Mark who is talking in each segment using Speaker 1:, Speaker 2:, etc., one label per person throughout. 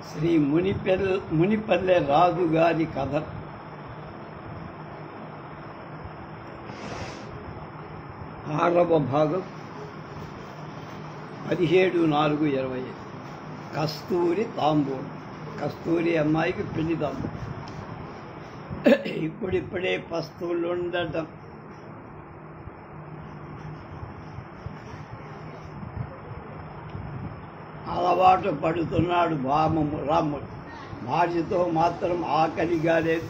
Speaker 1: శ్రీ మునిపల్లె రాజు గారి కథ. ఆరవ భాగం 17/4/20. కస్తూరి తాంబూలం. కస్తూరి అమ్మాయికి పెళ్లి తాంబూలం. ఇప్పుడిప్పుడే పస్తులుండటం అలవాటు పడుతున్నాడు రాముడు. భార్యతో మాత్రం ఆకలిగా లేదు,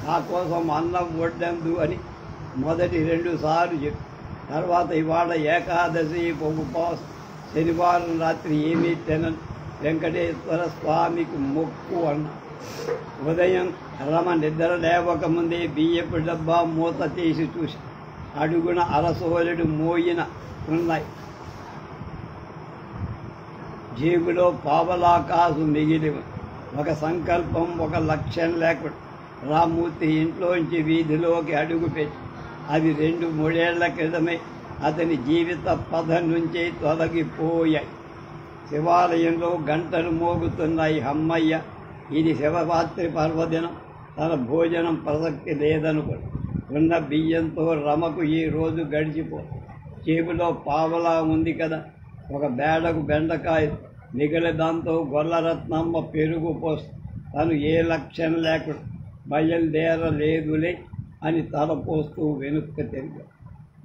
Speaker 1: నా కోసం అన్నం వడ్డందు అని మొదటి 2 సార్లు చెప్పి, తర్వాత ఇవాళ ఏకాదశి ఉపవాసం, శనివారం రాత్రి ఏమీ తినను, వెంకటేశ్వర స్వామికి మొక్కు అన్న. ఉదయం రమ నిద్ర లేవకముందే బియ్యపు డబ్బా మూత తీసి చూసి అడుగున అరసోలెడు మోయిన ఉన్నాయి. జేబులో పావలా కాసు మిగిలి, ఒక సంకల్పం, ఒక లక్ష్యం లేకుండా రామ్మూర్తి ఇంట్లోంచి వీధిలోకి అడుగుపెట్టి అవి 2-3 ఏళ్ల క్రితమే అతని జీవిత పథం నుంచి తొలగిపోయాయి. శివాలయంలో గంటలు మోగుతున్నాయి. అమ్మయ్య, ఇది శివరాత్రి పర్వదినం, తన భోజనం ప్రసక్తి లేదనుకో. ఉన్న బియ్యంతో రమకు ఈ రోజు గడిచిపో. జేబులో పావలా ఉంది కదా, ఒక బేడకు బెండకాయ మిగిలి, దాంతో గొల్లరత్నమ్మ పెరుగు పోస్తూ తను ఏ లక్ష్యం లేకుండా బయలుదేరలేదులే అని తలపోస్తూ వెనుక్కి తిరిగాడు.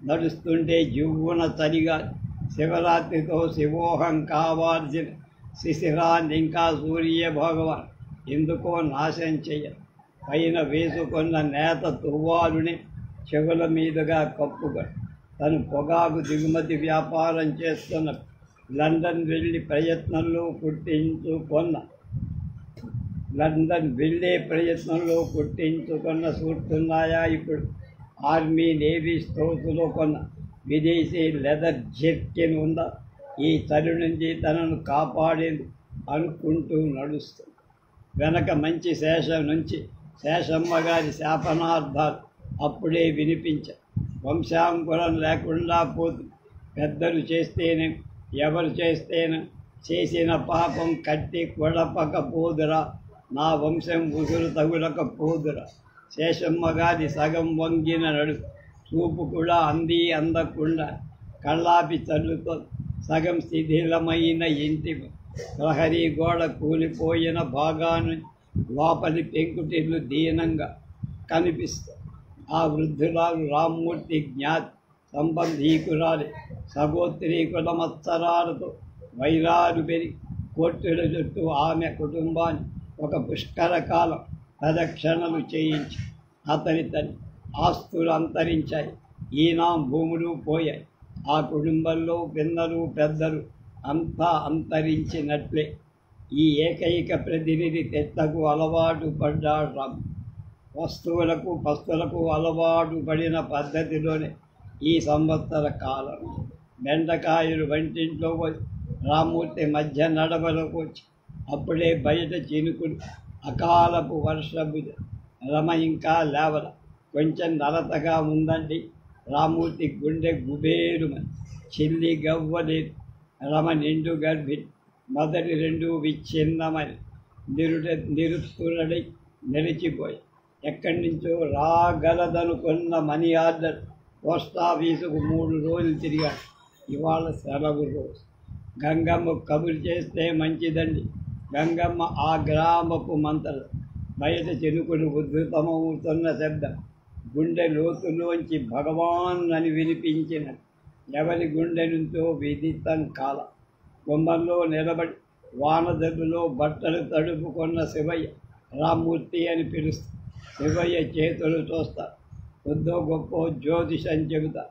Speaker 1: నడుస్తుంటే జివ్వున చలిగా, శివరాత్రితో శివోహం కావాల్సిన శిశిరాన్ని ఇంకా సూర్య భగవాన్ ఎందుకో నాశనం చెయ్యాలి. పైన వేసుకున్న నేత తువ్వాలుని చెవుల మీదుగా కప్పుగా తను పొగాకు దిగుమతి వ్యాపారం చేస్తున్న లండన్ వెళ్ళే ప్రయత్నంలో పుట్టించుకున్న సూట్లున్నాయా ఇప్పుడు? ఆర్మీ నేవీ స్టోర్స్లో కొన్న విదేశీ లెదర్ జెర్కిన్ ఉందా? ఈ చలి నుంచి తనను కాపాడేది అనుకుంటూ నడుస్తుంది. వెనక మంచి శేషం నుంచి శేషమ్మ గారి శాపనార్థాలు అప్పుడే వినిపించాయి. వంశాంకురం లేకుండా పోతుంది. పెద్దలు చేస్తేనే, ఎవరు చేస్తేనే, చేసిన పాపం కట్టి కొడపకపోదురా, నా వంశం ఉసురు తగులకపోదురా. శేషమ్మ గారి సగం వంగిన నడు చూపు కూడా అందకుండా కళ్ళాపి చల్లుతో సగం శిథిలమైన ఇంటి ప్రహరీ గోడ కూలిపోయిన భాగాన్ని లోపలి పెంకుటిల్లు దీనంగా కనిపిస్తాయి. ఆ వృద్ధురాలు రామ్మూర్తి జ్ఞాతి సంబంధీకురాలి. సగోత్రీకుల మత్సరాలతో వైరాలు పెరిగి కోర్టుల చుట్టూ ఆమె కుటుంబాన్ని ఒక పుష్కర కాలం ప్రదక్షిణలు చేయించి అతని ఆస్తులు అంతరించాయి. ఈనాం భూములు పోయాయి. ఆ కుటుంబంలో పిన్నలు పెద్దలు అంతా అంతరించినట్లే. ఈ ఏకైక ప్రతినిధి తెత్తకు అలవాటు పడ్డాడు రాము. పస్తులకు అలవాటు పడిన పద్ధతిలోనే ఈ సంవత్సర కాలం బెండకాయలు వంటింట్లో రామ్మూర్తి మధ్య నడవలకు వచ్చి అప్పుడే బయట చినుకులు, అకాలపు వర్షపు. రమ ఇంకా లేవల. కొంచెం నలతగా ఉందండి. రామ్మూర్తి గుండె గుబేరుమని. చిల్లి గవ్వలేదు. రమ నిండు గర్భిణి. మొదటి 2 విచ్ఛిన్నమని నిరుత్తురడై నిలిచిపోయి ఎక్కడి నుంచో రాగలదనుకున్న మనీ ఆర్డర్ పోస్టాఫీసుకు 3 రోజులు తిరిగాడు. ఇవాళ సెలవు రోజు. గంగమ్మ కబురు చేస్తే మంచిదండి. గంగమ్మ ఆ గ్రామపు మంత్రులు. బయట చెనుకులు ఉద్ధృతమవుతున్న శబ్దం గుండె లోతులోంచి భగవాన్ అని వినిపించిన ఎవరి గుండె నుంచో విదితం కాల. గుమ్మంలో నిలబడి వానదెబ్బలో బట్టలు తడుపుకున్న శివయ్య రామ్మూర్తి అని పిలుస్తా. శివయ్య చేతులు చూస్తా. కొద్దో గొప్ప జ్యోతిషం చెబుతా.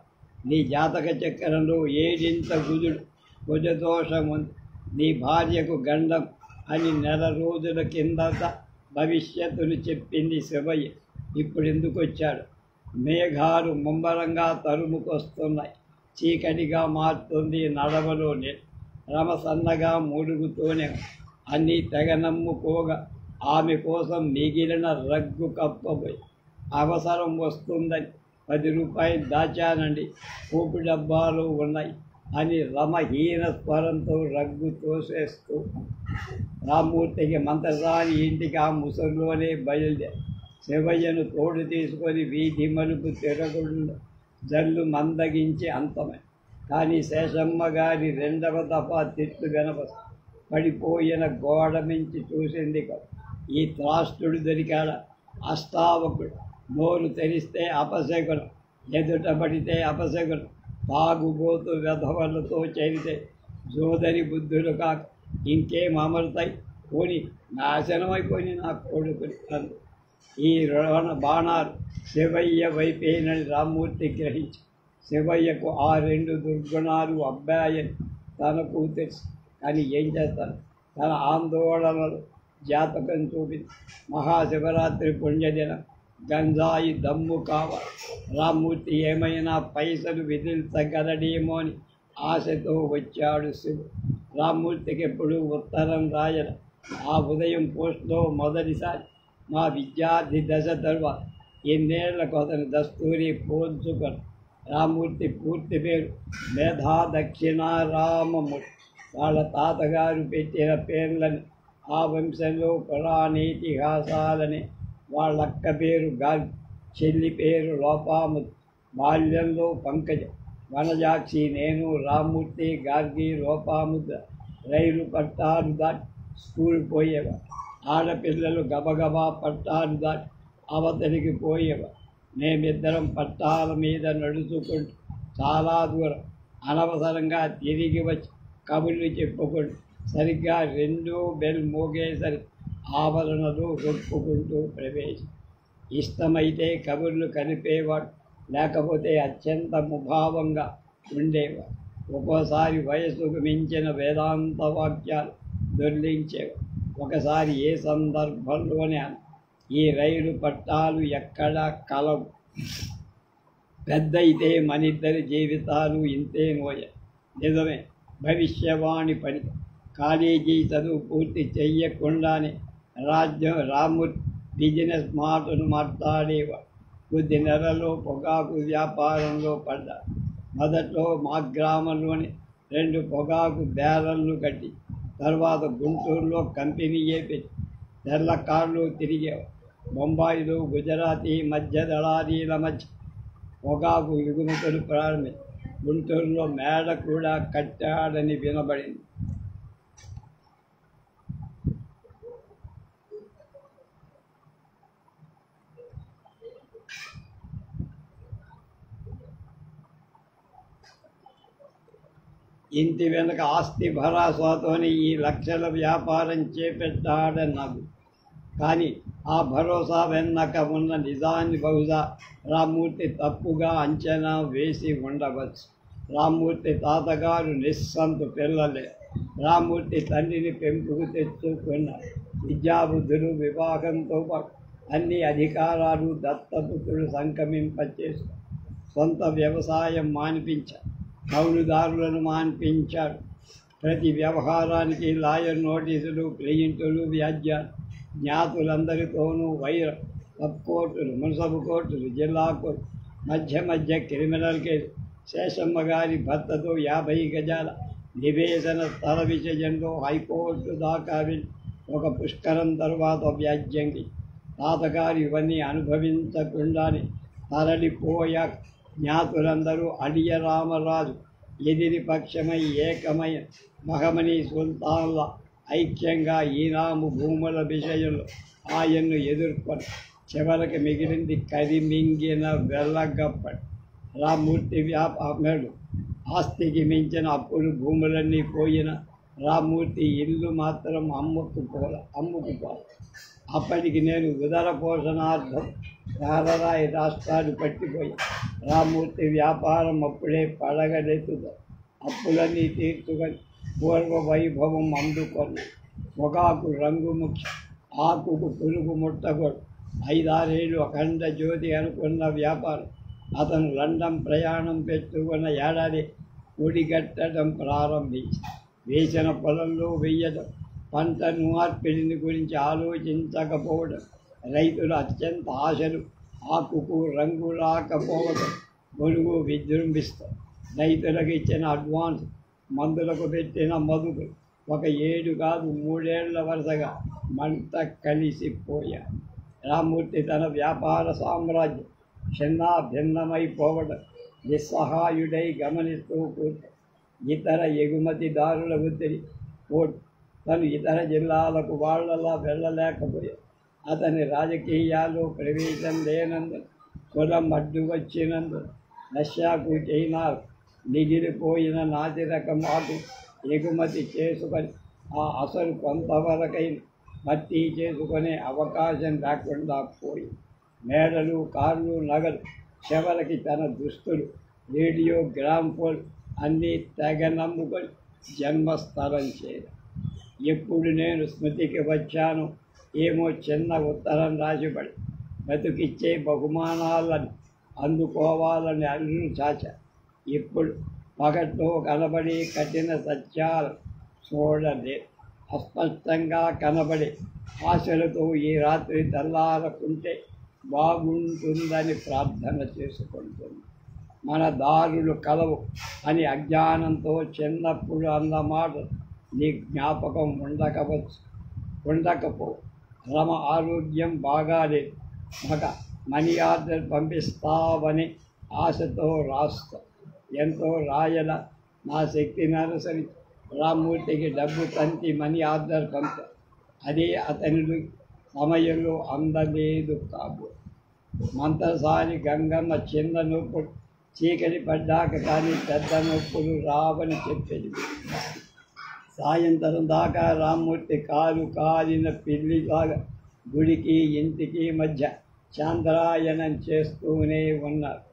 Speaker 1: నీ జాతక చక్రంలో 7 కుజదోషం ఉంది. నీ భార్యకు గండం అని 1 రోజుల కిందట భవిష్యత్తును చెప్పింది శివయ్య. ఇప్పుడు ఎందుకు వచ్చాడు? మేఘాలు ముమ్మరంగా తరుముకొస్తున్నాయి. చీకటిగా మారుతుంది నడవలోనే. రమ సన్నగా మూడుగుతూనే అన్నీ తెగనమ్ముకోగా ఆమె కోసం మిగిలిన రగ్గు కప్పబోయి అవసరం వస్తుందని 10 రూపాయలు దాచానండి, పోపు డబ్బాలు ఉన్నాయి అని రమ హీన స్వరంతో రగ్గు తోసేస్తూ రామ్మూర్తికి మంత్రసాని ఇంటికి ఆ ముసలిలోనే బయలుదేరి శివయ్యను తోడు తీసుకొని వీధి మలుపు తిరగకుండా జల్లు మందగించి అంతమే. కానీ శేషమ్మ గారి రెండవ దఫా తిట్లు పడిపోయిన గోడ మించి చూసింది కాదు. ఈ త్రాష్టుడు దొరికాడ అష్టావకుడు. నోరు తెరిస్తే అపశకునం, ఎదుట పడితే అపశకునం. తాగుబోతు వెధవలతో చేరితే జోదరి బుద్ధులు కాక ఇంకేం అమరుతాయి. పోని నాశనమైపోయి నా కొడుకుని అందు. ఈ బాణాలు శివయ్య వైపేనని రామ్మూర్తి గ్రహించి శివయ్యకు ఆ రెండు దుర్గుణాలు అబ్బాయని తనకు తెలుసు. కానీ ఏం చేస్తాను, తన ఆందోళనలు జాతకం చూపింది. మహాశివరాత్రి పుణ్యదినం గంజాయి దమ్ము కావాలి. రామ్మూర్తి ఏమైనా పైసలు విధిల్చగలడేమో అని ఆశతో వచ్చాడు శివుడు. రామ్మూర్తికి ఎప్పుడు ఉత్తరం రాయడం. ఆ ఉదయం పోస్ట్లో మొదటిసారి మా విద్యార్థి దశ తరువాత ఎన్నేళ్లకు అతను దస్తూరి పోల్చుకొని. రామ్మూర్తి పూర్తి పేరు మేధా దక్షిణారామమూర్తి. వాళ్ళ తాతగారు పెట్టిన పేర్లని ఆ వంశంలో పురాణేతిహాసాలని. వాళ్ళక్క పేరు గాలి, చెల్లి పేరు లోపాముద్ర. బాల్యంలో పంకజ, వనజాక్షి, నేను, రామ్మూర్తి, గార్గి, లోపాముద్ర రైలు పట్టాలు దాటి స్కూల్ పోయేవారు. ఆడపిల్లలు గబగబా పట్టాలు దాటి అవతలికి పోయేవారు. మేమిద్దరం పట్టాల మీద నడుచుకుంటూ చాలా దూరం అనవసరంగా తిరిగి వచ్చి కబుర్లు చెప్పుకుంటూ సరిగ్గా 2 బెల్ మోగేసరికి ఆవరణలో రొప్పుకుంటూ ప్రవేశం. ఇష్టమైతే కబుర్లు కలిపేవాడు, లేకపోతే అత్యంత ముభావంగా ఉండేవాడు. ఒక్కోసారి వయసుకు మించిన వేదాంత వాక్యాలు దొర్లించేవాడు. ఒకసారి ఏ సందర్భంలోనే ఈ రైలు పట్టాలు ఎక్కడా కలవు, పెద్దయితే మనిద్దరి జీవితాలు ఇంతే నోయ. నిజమే, భవిష్యవాణి పని. కాలేజీ చదువు పూర్తి చెయ్యకుండానే రామ్మూర్తి బిజినెస్ మాటను మాట్లాడేవాడు. కొద్ది నెలలో పొగాకు వ్యాపారంలో పడ్డాడు. మొదట్లో మా గ్రామంలోని 2 పొగాకు బ్యారర్లు కట్టి తర్వాత గుంటూరులో కంపెనీయే పెట్టి తెల్ల కార్లు తిరిగేవాడు. బొంబాయిలో గుజరాతీ మధ్య దళారీల మధ్య పొగాకు ఎగుమతులు ప్రారంభించి గుంటూరులో మేడ కూడా కట్టాడని వినబడింది. ఇంటి వెనుక ఆస్తి భరోసాతోనే ఈ లక్షల వ్యాపారం చేపెట్టాడన్నది. కానీ ఆ భరోసా వెన్నక ఉన్న నిజాన్ని బహుశా రామ్మూర్తి తప్పుగా అంచనా వేసి ఉండవచ్చు. రామ్మూర్తి తాతగారు నిస్సంతు పిల్లలే. రామ్మూర్తి తండ్రిని పెంపుకు తెచ్చుకున్న విద్యాబుద్ధులు, వివాహంతో పాటు అన్ని అధికారాలు దత్తపుత్రుడు సంక్రమింపచేసి సొంత వ్యవసాయం మానిపించాడు. కౌలుదారులను మాన్పించాడు. ప్రతి వ్యవహారానికి లాయర్ నోటీసులు, క్లయింటులు, వ్యాజ్యాలు, జ్ఞాతులందరితోనూ వైరం. సబ్ కోర్టులు, మున్సబు కోర్టులు, జిల్లా కోర్టు, మధ్య క్రిమినల్ కేసు. శేషమ్మ గారి భర్తతో 50 గజాల నివేశన స్థల విషయంలో హైకోర్టు దాకా వెళ్ళి ఒక పుష్కరం తర్వాత వ్యాజ్యంకి తాతగారు ఇవన్నీ అనుభవించకుండానే తరలిపోయా. జ్ఞాతులందరూ అడియ రామరాజు ఎదిరి పక్షమై ఏకమై మహమనీ సుల్తాన్ల ఐక్యంగా ఈనాము భూముల విషయంలో ఆయన్ను ఎదుర్కొని చివరికి మిగిలింది కరిమింగిన వెళ్ళగప్పటి. రామ్మూర్తి వ్యాపారుడు ఆస్తికి మించిన అప్పులు, భూములన్నీ పోయిన రామ్మూర్తి ఇల్లు మాత్రం అమ్ముకుపోల. అప్పటికి నేను ఉదర పోషణార్థం రారరాయి రాష్ట్రాలు పట్టిపోయి రామ్మూర్తి వ్యాపారం అప్పుడే పడగలెత్తుతో అప్పులన్నీ తీర్చుకొని పూర్వ వైభవం అందుకొని పొగాకు రంగు ముఖ్యం, ఆకుకు పురుగు ముట్టకూడదు. 5-6 ఏళ్ళు అఖండ జ్యోతి అనుకున్న వ్యాపారం అతను లండన్ ప్రయాణం పెట్టుకున్న ఏడాది ఒడిగట్టడం ప్రారంభించి వేసిన పొలంలో వెయ్యడం, పంట మార్పిడిని గురించి ఆలోచించకపోవడం, రైతులు అత్యంత ఆశలు, ఆకుకు రంగు రాకపోవడం, గొడుగు విజృంభిస్తారు. రైతులకు ఇచ్చిన అడ్వాన్స్, మందులకు పెట్టిన మదుపు, ఒక 7 కాదు 3 ఏళ్ల వరుసగా మంట కలిసిపోయా. రామ్మూర్తి తన వ్యాపార సామ్రాజ్యం చిన్నా భిన్నమైపోవడం నిస్సహాయుడై గమనిస్తూ కూర్చో. ఇతర ఎగుమతిదారుల ఒత్తిడి పోటీ తను ఇతర జిల్లాలకు వాళ్ళలా వెళ్ళలేకపోయాడు. అతని రాజకీయాల్లో ప్రవేశం లేనందున, కులం అడ్డు వచ్చినందున రష్యాకు చైనా మిగిలిపోయిన నాసిరకం ఆకు ఎగుమతి చేసుకొని ఆ అసలు కొంతవరకైన భర్తీ చేసుకునే అవకాశం లేకుండా పోయి మేడలు, కార్లు, నగలు, చివరికి తన దుస్తులు, రేడియో, గ్రామ్ఫోన్ అన్నీ తెగ నమ్ముకొని జన్మస్థలం చేర. ఎప్పుడు నేను స్మృతికి వచ్చాను ఏమో చిన్న ఉత్తరం రాసిపడి బతుకిచ్చే బహుమానాలను అందుకోవాలని అల్లు చాచా. ఇప్పుడు పగట్లో కనబడి కఠిన సత్యాలు చూడలే. అస్పష్టంగా కనబడే ఆశలతో ఈ రాత్రి తెల్లారకుంటే బాగుంటుందని ప్రార్థన చేసుకుంటుంది. మన దారులు కలవు అని అజ్ఞానంతో చిన్నప్పుడు అన్నమాట నీ జ్ఞాపకం ఉండకపో. రమ ఆరోగ్యం బాగాలేదు. మనీ ఆర్డర్ పంపిస్తావని ఆశతో రాస్తా. ఎంతో రాయల నా శక్తిని అనుసరించి రామ్మూర్తికి డబ్బు తంతి మనీ ఆర్డర్ పంపా. అదే అతని సమయంలో అందలేదు కాబో. మంత్రసాని గంగమ్మ చిన్న నొప్పులు చీకటి పడ్డాక కానీ పెద్ద నొప్పులు రావని చెప్పేది. సాయంత్రం దాకా రామ్మూర్తి కాలు కాలిన పిల్లిలాగా గుడికి ఇంటికి మధ్య చాంద్రాయణం చేస్తూనే ఉన్నారు.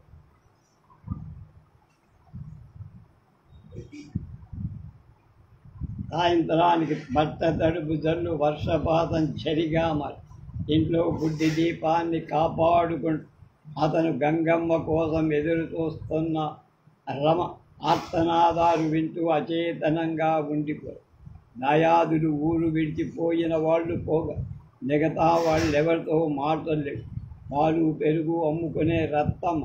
Speaker 1: సాయంత్రానికి బట్ట తడుపు జల్లు, వర్షపాతం చలిగా మారి ఇంట్లో బుడ్డి దీపాన్ని కాపాడుకుంటూ అతను గంగమ్మ కోసం ఎదురు చూస్తున్న రమ ఆర్తనాదాలు వింటూ అచేతనంగా ఉండిపోయి. దయాదులు ఊరు విడిచిపోయిన వాళ్ళు పోగా మిగతా వాళ్ళెవరితో మాటలేవు. పాలు పెరుగు అమ్ముకునే రత్తమ్మ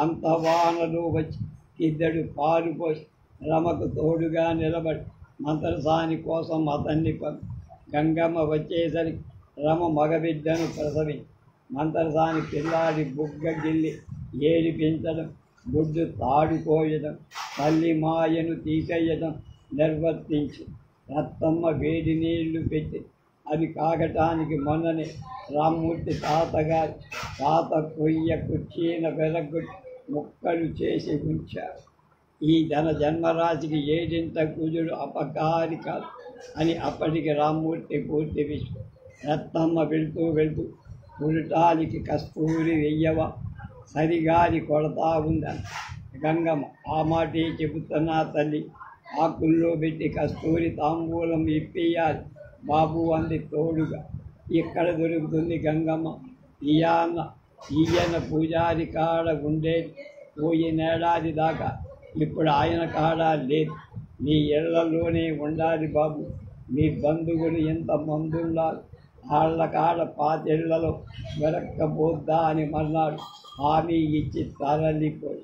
Speaker 1: అంత వానలో వచ్చి ఇద్దడు పాలు పోసి రమకు తోడుగా నిలబడి మంత్రసాని కోసం అతన్ని పంపి గంగమ్మ వచ్చేసరికి రమ మగబిడ్డను ప్రసవించి మంత్రసాని పిల్లాడి బుగ్గ గిల్లి ఏడిపించడం, గుడ్డు తాడుకోయడం, తల్లి మాయను తీసేయడం నిర్వర్తించి రత్తమ్మ వేడి నీళ్లు పెట్టి అవి కాగటానికి మొన్ననే రామ్మూర్తి తాత కొయ్య కుర్చీన వెలగొట్టి ముక్కలు చేసి ఉంచారు. ఈ జన్మరాశికి ఏడింత కుజుడు అపకారి కాదు అని అప్పటికి రామ్మూర్తి పూర్తి విషయం. రత్తమ్మ వెళ్తూ పురుటానికి కస్తూరి వెయ్యవ సరిగాలి కొడతా ఉందని గంగమ్మ ఆ మాటే చెబుతున్నా తల్లి. ఆకుల్లో పెట్టి కస్తూరి తాంబూలం ఇప్పియాలి బాబు అంది తోడుగా. ఇక్కడ దొరుకుతుంది గంగమ్మ. ఈయన పూజారి కాడ ఉండేది పోయినేడాది దాకా. ఇప్పుడు ఆయన కాడ లేదు. మీ ఇళ్లలోనే ఉండాలి బాబు. మీ బంధువులు ఎంతమంది ఉండాలి. వాళ్ళ కాడ పాతిళ్లలో వెరక్కపోద్దా అని మర్నాడు హామీ ఇచ్చి తరలిపోయి.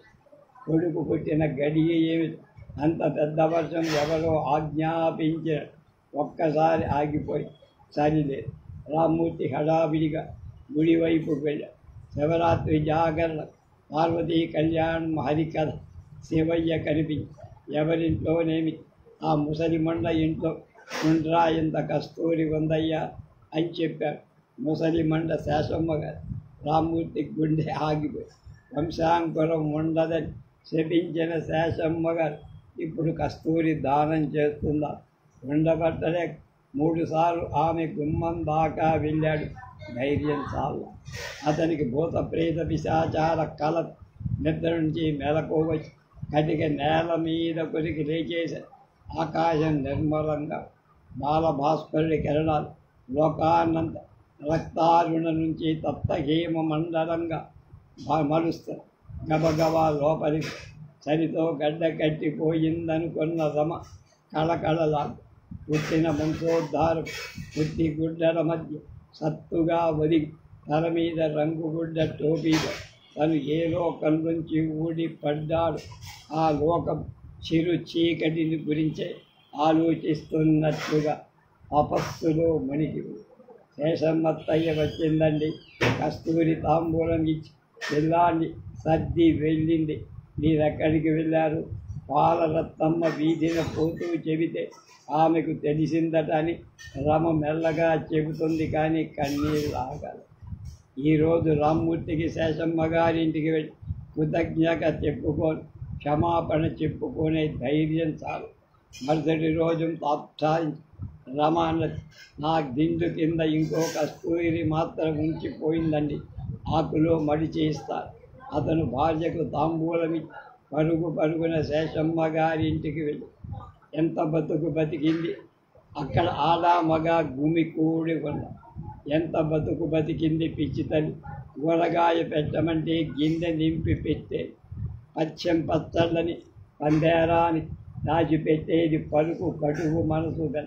Speaker 1: కొడుకు పుట్టిన గడియ ఏమిటి? అంత పెద్ద వర్షం ఎవరో ఆజ్ఞాపించిన ఒక్కసారి ఆగిపోయి సరిలేదు. రామ్మూర్తి హడావిడిగా గుడివైపు వెళ్ళా. శివరాత్రి జాగరణ, పార్వతీ కళ్యాణం, హరికథ, శివయ్య కనిపించి ఎవరింట్లోనేమి ఆ ముసలి మండ ఇంట్లో ఉండ్రా ఇంత కస్తూరి ఉందయ్యా అని చెప్పారు. ముసలి మండ శేషమ్మ గారు. రామ్మూర్తి గుండె ఆగిపోయి వంశాంకురం ఉండదని శపించిన శేషమ్మ గారు ఇప్పుడు కస్తూరి దానం చేస్తుందా? ఉండబట్టలే 3 సార్లు ఆమె గుమ్మం దాకా వెళ్ళాడు. ధైర్యం చాలా. అతనికి భూత ప్రేత పిశాచాల కల నిద్ర నుంచి మెలకువచ్చి కటిక నేల మీద కొరికి లేచేసి ఆకాశం నిర్మలంగా బాలభాస్కరుడి కిరణాలు లోకాన్నంత రక్తారుణ నుంచి తప్తహేమ మండలంగా మరుస్తారు. గబగబా లోపలికి చలితో గడ్డ కట్టిపోయిందనుకున్న రమ కళకళలాగా పుట్టిన వంశోద్ధారం పుట్టి గుడ్డల మధ్య సత్తుగా ఒదిగి తల మీద రంగుగుడ్డ టోపీగా తను ఏ లోకం నుంచి ఊడి పడ్డాడు. ఆ లోకం చిరు చీకటిని గురించే ఆలోచిస్తున్నట్లుగా తపస్సులో మునిగి శేషమ్మత్తయ్య వచ్చిందండి. కస్తూరి తాంబూలం ఇచ్చి పిల్లాన్ని సర్ది వెళ్ళింది. మీరెక్కడికి వెళ్ళారు? పాలరత్నమ్మ వీధిన పోతూ చెబితే ఆమెకు తెలిసిందట అని రమ మెల్లగా చెబుతుంది, కానీ కన్నీళ్ళు ఆగదు. ఈరోజు రామ్మూర్తికి శేషమ్మ గారింటికి వెళ్ళి కృతజ్ఞత చెప్పుకొని క్షమాపణ చెప్పుకునే ధైర్యం చాలు. మరుసటి రోజు తాత్సారించి రమ అన్నది, నా దిండు కింద ఇంకో కస్తూరి మాత్రం ఉంచిపోయిందండి, ఆకులో మడిచి ఇస్తారు. అతను భార్యకు తాంబూలమి పరుగున శేషమ్మ గారి ఇంటికి వెళ్ళి ఎంత బతుకు బతికింది, అక్కడ ఆడ మగ గుమి కూడి ఉన్న ఎంత బతుకు బతికింది పిచ్చి తల్లి. ఊరగాయ పెట్టమంటే గిన్నె నింపి పెట్టేది, పచ్చం పచ్చళ్ళని పందేరాని దాచిపెట్టేది. పలుకు కటువు మనసు గల.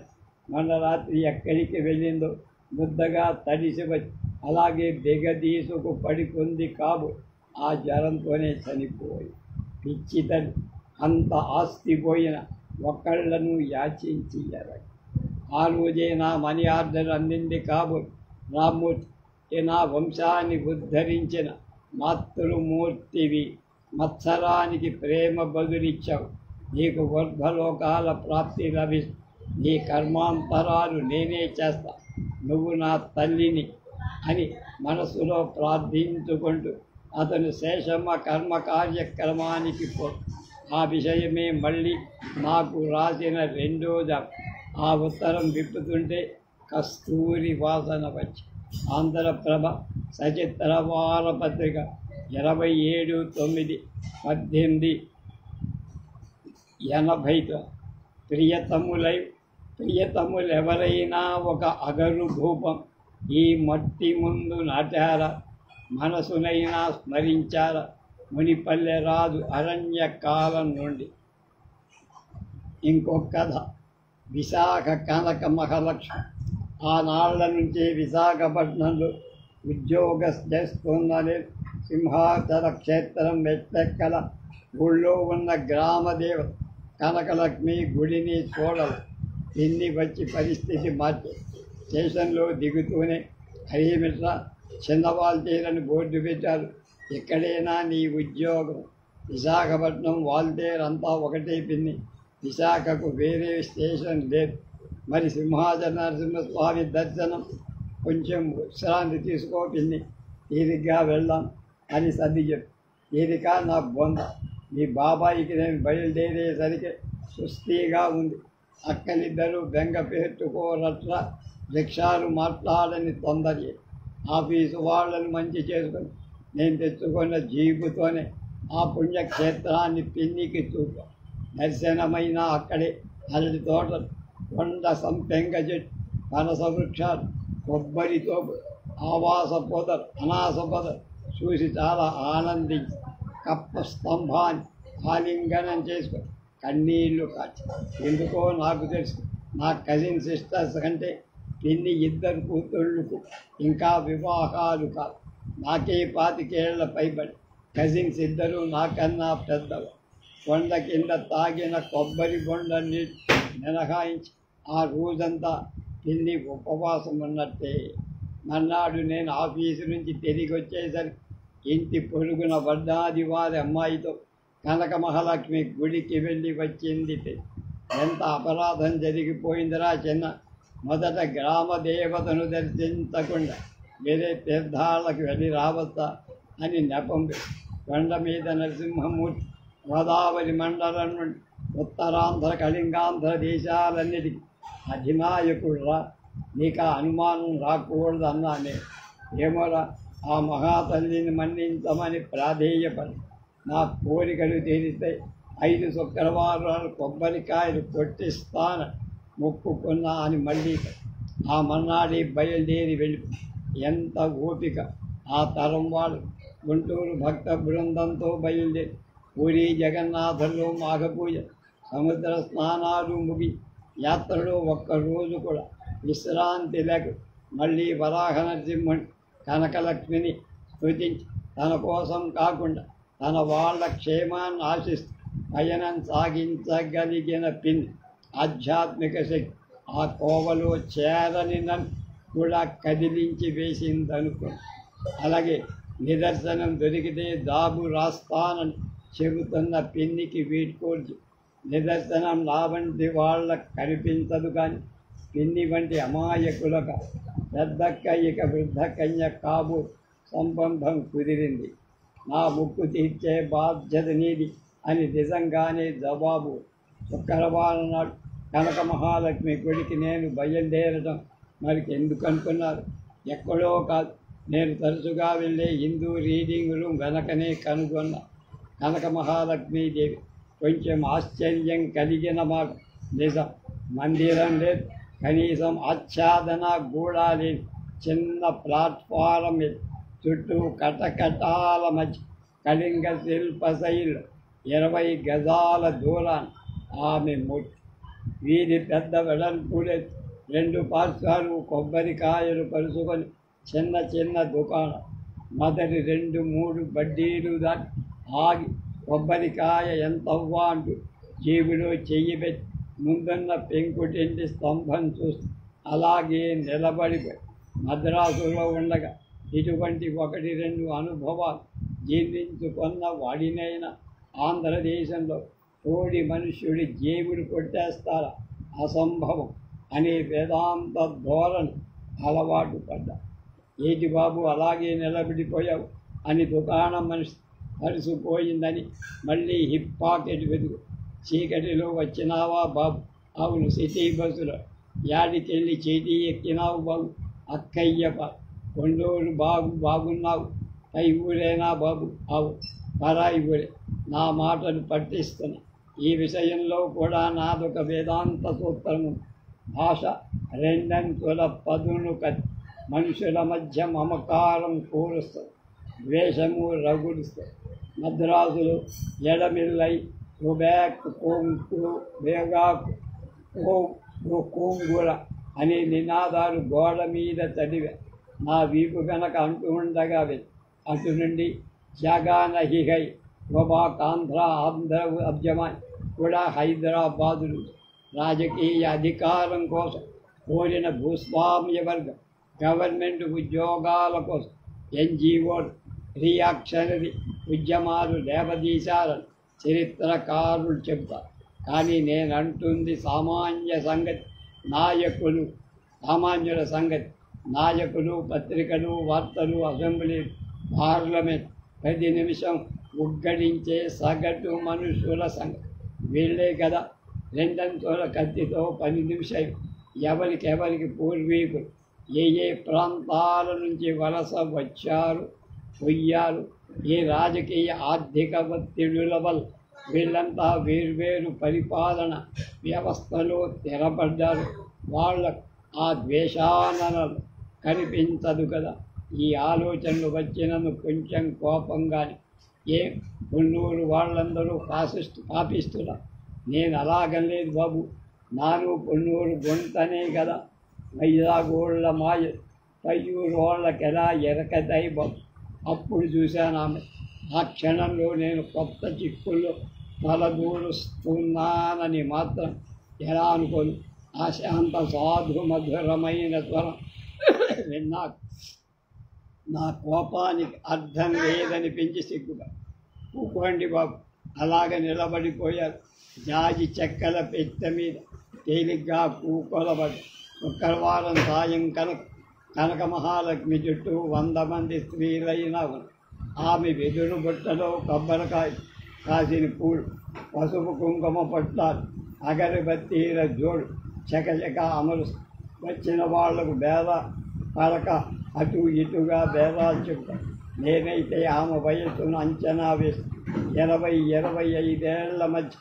Speaker 1: మన రాత్రి ఎక్కడికి వెళ్ళిందో ముద్దగా తడిసి వచ్చి అలాగే దిగదీసుకు పడిపోంది కాబు. ఆ జ్వరంతోనే చనిపోయి పిచ్చి తల్లి. అంత ఆస్తి పోయిన ఒకళ్లను యాచించి ఎరగ. ఆ రోజే నా మనీ ఆర్డర్ అందింది కాబోలు. రామ్మూర్తి, నా వంశాన్ని ఉద్ధరించిన మాతృమూర్తివి. మత్సరానికి ప్రేమ బదులిచ్చావు. నీకు వర్ధలోకాల ప్రాప్తి లభిస్తుంది. నీ కర్మాంతరాలు నేనే చేస్తా, నువ్వు నా తల్లిని అని మనసులో ప్రార్థించుకుంటూ అతను శేషమ్మ కర్మ కార్యక్రమానికి ఆ విషయమే మళ్ళీ నాకు రాసిన రెండో జాబ్. ఆ ఉత్తరం విప్పుతుంటే కస్తూరి వాసన వచ్చి. ఆంధ్రప్రభ సచిత్ర వారపత్రిక 27/9/1880. ప్రియతములెవరైనా ఒక అగరు ధూపం ఈ మట్టి ముందు నాటారా, మనసునైనా స్మరించారా. మునిపల్లె రాజు అరణ్య కాలం నుండి. ఇంకొక కథ. విశాఖ కనక మహాలక్ష్మి ఆనాళ్ల నుంచే విశాఖపట్నంలో ఉద్యోగం చేస్తుందని సింహాచల క్షేత్రం మెట్లెక్కల ఊళ్ళో ఉన్న గ్రామదేవత కనకలక్ష్మి గుడిని చూడలు. ఇన్ని వచ్చి పరిస్థితి మార్చి స్టేషన్లో దిగుతూనే హరిమిట్ర చిన్నవాల్తేరని బోర్డు పెట్టారు. ఎక్కడైనా నీ ఉద్యోగం. విశాఖపట్నం వాల్తేరు అంతా ఒకటే పిన్ని. విశాఖకు వేరే స్టేషన్ లేదు. మరి సింహాచల నరసింహస్వామి దర్శనం, కొంచెం విశ్రాంతి తీసుకో పిన్ని, తీరిగ్గా వెళ్దాం అని సర్ది చెప్పు. తీరిక నా బొంద. మీ బాబాయికి నేను బయలుదేరేసరికి సుస్థిగా ఉంది. అక్కలిద్దరూ బెంగ పెట్టుకోరట్ల. రిక్షాలు మాట్లాడని తొందరే. ఆఫీసు వాళ్ళని మంచి చేసుకొని నేను తెచ్చుకున్న జీపుతోనే ఆ పుణ్యక్షేత్రాన్ని పిన్నికి చూపా. దర్శనమైన అక్కడే అరటి తోటలు, కొండ సంపెంగ చెట్టు, పనస వృక్షాలు, కొబ్బరితో ఆవాస పొదలు, అనాస పొదలు చూసి చాలా ఆనందించి కప్ప స్తంభాన్ని ఆలింగనం చేసుకొని కన్నీళ్లు కాచి. ఎందుకో నాకు తెలుసు, నా కజిన్ సిస్టర్స్ కంటే పిన్ని ఇద్దరు కూతుళ్ళకు ఇంకా వివాహాలు కాదు. నాకే 25 ఏళ్ల పైబడి. కజిన్స్ ఇద్దరు నాకన్నా పెద్దలు. కొండ కింద తాగిన కొబ్బరి బొండ నీళ్ళు మినహాయించి ఆ రోజంతా పిన్ని ఉపవాసం ఉన్నట్టే. మన్నాడు నేను ఆఫీసు నుంచి తిరిగి వచ్చేసరికి ఇంటి పొరుగున వడ్డాది వారి అమ్మాయితో కనక మహాలక్ష్మి గుడికి వెళ్ళి వచ్చింది. ఎంత అపరాధం జరిగిపోయిందిరా చిన్న. మొదట గ్రామ దేవతను దర్శించకుండా వేరే తీర్థాలకు వెళ్ళి రావచ్చా అని నెపం. కొండ మీద నరసింహమూర్తి గోదావరి మండలం నుండి ఉత్తరాంధ్ర కళింగాంధ్ర దేశాలన్నిటికీ అధినాయకుడురా, నీకు అనుమానం రాకూడదు అన్నానే. ఏమోరా, ఆ మహాతల్లిని మన్నించమని ప్రాధేయపడి నా కోరికలు తీరితే 5 శుక్రవారాలు కొబ్బరికాయలు కొట్టిస్తాను మొక్కుకున్నా అని మళ్ళీ ఆ మన్నాడే బయలుదేరి వెళ్ళి. ఎంత ఓపిక ఆ తరం వాళ్ళు. గుంటూరు భక్త బృందంతో బయలుదేరి పూరి జగన్నాథంలో మాఘపూజ, సముద్ర స్నానాలు ముగి యాత్రలో ఒక్కరోజు కూడా విశ్రాంతి లేక మళ్ళీ వరాహ నరసింహుని కనకలక్ష్మిని స్తుతించి తన కోసం కాకుండా తన వాళ్ళ క్షేమాన్ని ఆశిస్తూ పయనం సాగించగలిగిన పిన్ని ఆధ్యాత్మిక శక్తి ఆ కోవలో చేరని నన్ను కూడా కదిలించి వేసిందనుకో. అలాగే నిదర్శనం దొరికితే దాబు రాస్తానని చెబుతున్న పిన్నికి వీడ్కోల్చి నిదర్శనం నా వంటి వాళ్ళకు కనిపించదు కానీ పిన్ని వంటి అమాయకులకు పెద్దక్క ఇక వృద్ధ కన్య కాబు సంబంధం కుదిరింది. నా ముక్కు తీర్చే బాధ్యత నీది అని నిజంగానే జవాబు. శుక్రవారం నాడు కనక మహాలక్ష్మి గుడికి నేను బయలుదేరడం మరికి ఎందుకు అనుకున్నారు? ఎక్కడో కాదు, నేను తరచుగా వెళ్ళే హిందూ రీడింగ్ రూమ్ వెనకనే కనుగొన్న కనక మహాలక్ష్మీదేవి. కొంచెం ఆశ్చర్యం కలిగిన మాకు నిజం. మందిరం లేదు, కనీసం ఆచ్ఛాదన కూడా లేని చిన్న ప్లాట్ఫారం మీద చుట్టూ కటకటాల మధ్య కళింగ శిల్పశైలు 20 గజాల దూరాన్ని ఆమె ముట్టి వీధి పెద్ద వెడల్పులే 2 పార్శ్వాలు కొబ్బరికాయలు కలుసుకొని చిన్న చిన్న దుకాణం. మొదటి 2-3 బడ్డీలు దాటి ఆగి కొబ్బరికాయ ఎంతవ్వా అంటూ జేబులో చెయ్యి పెట్టి ముందున్న పెంకుటింటి స్తంభం చూస్తూ అలాగే నిలబడిపోయి మద్రాసులో ఉండగా ఇటువంటి 1-2 అనుభవాలు జీర్ణించుకున్న వాడినైనా ఆంధ్రదేశంలో తోడి మనుష్యుడి జేబులు కొట్టేస్తారా? అసంభవం అనే వేదాంత ధోరణి అలవాటు పడ్డా. ఏటి బాబు అలాగే నిలబడిపోయావు అని దుకాణం మనిషి తడిసిపోయిందని మళ్ళీ హిప్ పాకెట్ వెతుకు. చీకటిలో వచ్చినావా బాబు? అవును, సిటీ బస్సులో. యాడికెళ్ళి చీటీ ఎక్కినావు బాబు? అక్కయ్య కొండూరు బాగున్నావు. పై ఊరేనా బాబు? అవు, పరాయి ఊరే. నా మాటలు పట్టిస్తున్నా. ఈ విషయంలో కూడా నాదొక వేదాంత సూత్రము. భాష 2 అంకెల పదును కత్తి మనుషుల మధ్య మమకారం కూరుస్తుంది, ద్వేషము రగులుస్తుంది. మద్రాసులో ఎడమిల్లై రుబ్యాక్ కోంకు వేగాకు కోంగుర అనే నినాదాలు గోడ మీద చదివా. నా వీపు కనుక అంటూ ఉండగా అటు నుండి జగానహిహై గోబాకాంధ్ర ఆంధ్ర అబ్జమాన్ కూడా హైదరాబాదులు రాజకీయ అధికారం కోసం కోరిన భూస్వామ్య వర్గం గవర్నమెంట్ ఉద్యోగాల కోసం ఎన్జిఓలు రియాక్షనరీ ఉద్యమాలు లేవదీశారని చరిత్రకారులు చెబుతారు. కానీ నేను అంటుంది సామాన్యుల సంగతి. నాయకులు, పత్రికలు, వార్తలు, అసెంబ్లీ, పార్లమెంట్, 10 నిమిషం ఉగ్గడించే సగటు మనుషుల సంగతి. వీళ్ళే కదా 2 అంకెల కత్తితో 10 నిమిషాలు ఎవరికి పూర్వీకులు ఏ ప్రాంతాల నుంచి వలస వచ్చారు, పోయారు, ఏ రాజకీయ ఆర్థిక ఒత్తిడుల వల్ల వీళ్ళంతా వేర్వేరు పరిపాలన వ్యవస్థలో స్థిరపడ్డారు. వాళ్ళకు ఆ ద్వేషానలు కనిపించదు కదా. ఈ ఆలోచనలు వచ్చినందుకు కొంచెం కోపంగానే కొన్నూరు వాళ్ళందరూ పాపిస్తున్నా. నేను అలాగలేదు బాబు. నాను కొన్నూరు గుంటనే కదా. వైజాగోళ్ళ మాయ పయ్యూరు వాళ్ళకి ఎలా ఎరకదై బాబు. అప్పుడు చూశాను ఆమె. ఆ క్షణంలో నేను కొత్త చిక్కుల్లో తలదూరుస్తున్నానని మాత్రం ఎలా అనుకోను. ఆ శాంత సాధు మధురమైన స్వరం విన్నాక నా కోపానికి అర్థం లేదనిపించి సిగ్గుగా కూకోండి బాబు. అలాగ నిలబడిపోయారు. జాజి చెక్కల పెట్టె మీద తేలిగ్గా కూకొలబడి. శుక్రవారం సాయం కనక మహాలక్ష్మి చుట్టూ 100 మంది స్త్రీలైనా ఆమె వెదురు బుట్టలో కొబ్బరికాయ, కాసిన పూలు, పసుపు కుంకుమ పట్టాలు, అగరబత్తీల జోడు చకచక అమలు. వచ్చిన వాళ్లకు బేద పలక అటు ఇటుగా బేదాలు చెప్తాను. నేనైతే ఆమె వయస్సును అంచనా వేసి 20-25 ఏళ్ల మధ్య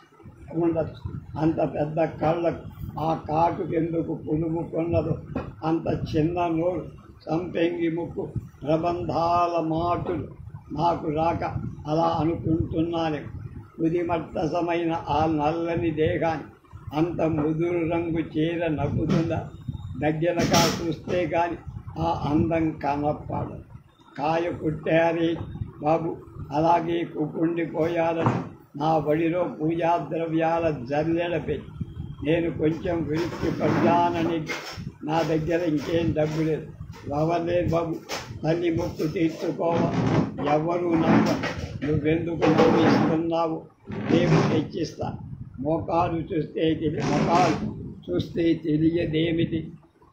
Speaker 1: ఉండొచ్చు. అంత పెద్ద కళ్ళకు ఆ కాటుకెందుకు పులుముకున్నదో, అంత చిన్న నోరు, సంపెంగి ముక్కు, ప్రబంధాల మాటలు నాకు రాక అలా అనుకుంటున్నాను. ఉదిమట్టసమైన ఆ నల్లని దేహాన్ని అంత ముదురు రంగు చీర నవ్వుతుందా? దగ్గరగా చూస్తే కానీ ఆ అందం కనపడదు. కాయ కుట్టారే బాబు, అలాగే కుకుండిపోయారని నా బడిలో పూజా ద్రవ్యాల జల్లెడ పెట్టి నేను కొంచెం విరుక్తి పడ్డానని నా దగ్గర ఇంకేం డబ్బు లేదు. ఎవరు బాబు, తల్లి మొక్కు తీర్చుకోవా, ఎవరు నమ్మ, నువ్వెందుకు నమ్మిస్తున్నావు, నేను తెచ్చిస్తా. మొఖాలు చూస్తే తెలియదేమిటి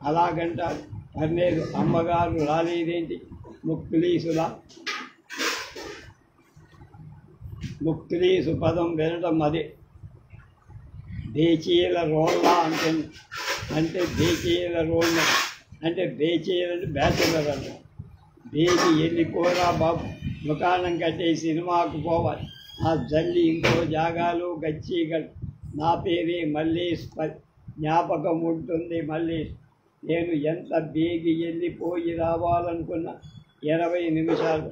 Speaker 1: అలాగంటారు. పర్లేదు, అమ్మగారు రాలేదేంటి? ముక్లీసు పదం వినడం అదే. బేచీల రోళ్ళ అంటే బేచీల రోళ్ళ అంటే బేచీలని బ్యాచులర్ అంట. బేచి వెళ్ళిపోరా బాబు, దుకాణం కట్టే సినిమాకు పోవాలి. ఆ జల్లి ఇంకో జాగాలు గచ్చీగలు. నా పేరే మల్లేష్, జ్ఞాపకం ఉంటుంది మల్లేష్. నేను ఎంత బేగి వెళ్ళిపోయి రావాలనుకున్నా 20 నిమిషాలు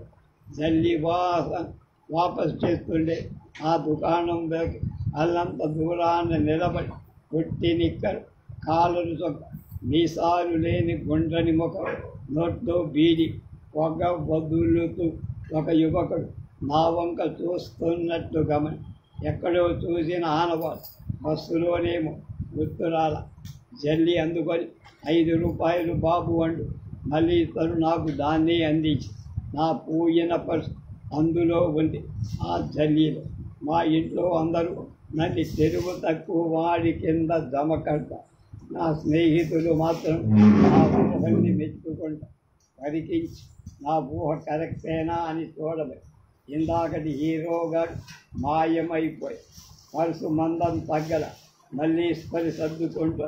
Speaker 1: జల్లి వాపస్ చేస్తుండే. ఆ దుకాణం అల్లంత దూరాన్ని నిలబడి కొట్టి నిక్కరు, కాలును చొక్క, మీసాలు లేని గుండ్రని ముఖం, నోట్లో బీడి పొగ వదులుతూ ఒక యువకుడు నా వంక చూస్తున్నట్టు గమని. ఎక్కడో చూసిన ఆనవాడు. బస్సులోనేమో గుర్తురాల. జల్లి అందుకొని 5 రూపాయలు బాబు అండు. మళ్ళీ తను నాకు దాన్ని అందించి, నా పూయిన పర్సు అందులో ఉంది. ఆ జల్లీలో మా ఇంట్లో అందరూ నన్ను తెరువు తక్కువ వాడి కింద జమ కడతా. నా స్నేహితులు మాత్రం నా ఊహల్ని మెచ్చుకుంటా. పరికించి నా ఊహ కరెక్టేనా అని చూడలే. ఇందాకటి హీరోగా మాయమైపోయి పర్సు మందం తగ్గల. మళ్ళీ స్పరి సర్దుకుంటూ